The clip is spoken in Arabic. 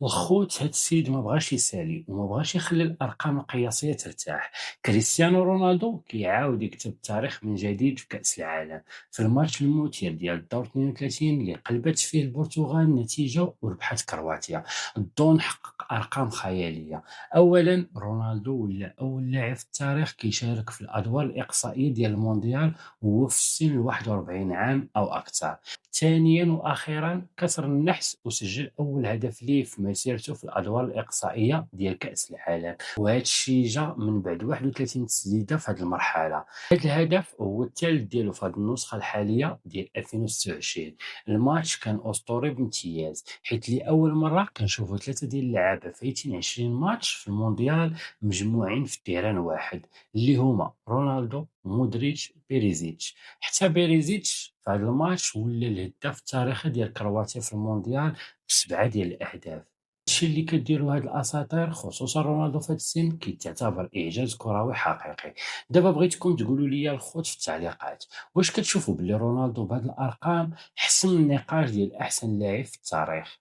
الخوت هاد السيد ما بغاش يسالي وما بغاش يخلي الارقام القياسيه ترتاح. كريستيانو رونالدو كيعاود يكتب التاريخ من جديد في كاس العالم، في الماتش المثير ديال الدور 32 اللي قلبت فيه البرتغال النتيجه وربحت كرواتيا. الدون حقق ارقام خياليه. اولا رونالدو ولا اول لاعب في التاريخ كيشارك في الادوار الاقصائيه ديال المونديال وهو في السن 41 عام او اكثر. ثانيا واخيرا كسر النحس وسجل اول هدف ليه في مسيرته في الادوار الاقصائيه ديال كاس العالم، وهذا الشيء جا من بعد 31 تسديده في هذه المرحله. هذا الهدف هو الثالث ديالو في هذه النسخه الحاليه ديال 2026. الماتش كان اسطوري بامتياز، حيت لاول مره كنشوفوا ثلاثه ديال اللعابه في 20 ماتش في المونديال مجموعين في تيران واحد، اللي هما رونالدو، مودريتش، بيريزيتش. حتى بيريزيتش في هذا الماتش ولا الهداف التاريخي ديال كرواتيا في المونديال ب7 ديال الأهداف. الشيء اللي كديرو هاد الأساطير خصوصا رونالدو في هاد السن كيتعتبر إعجاز كروي حقيقي. دابا بغيتكم تقولوا لي الخوت في التعليقات، واش كتشوفوا بلي رونالدو بهاد الأرقام حسم النقاش ديال أحسن لاعب في التاريخ؟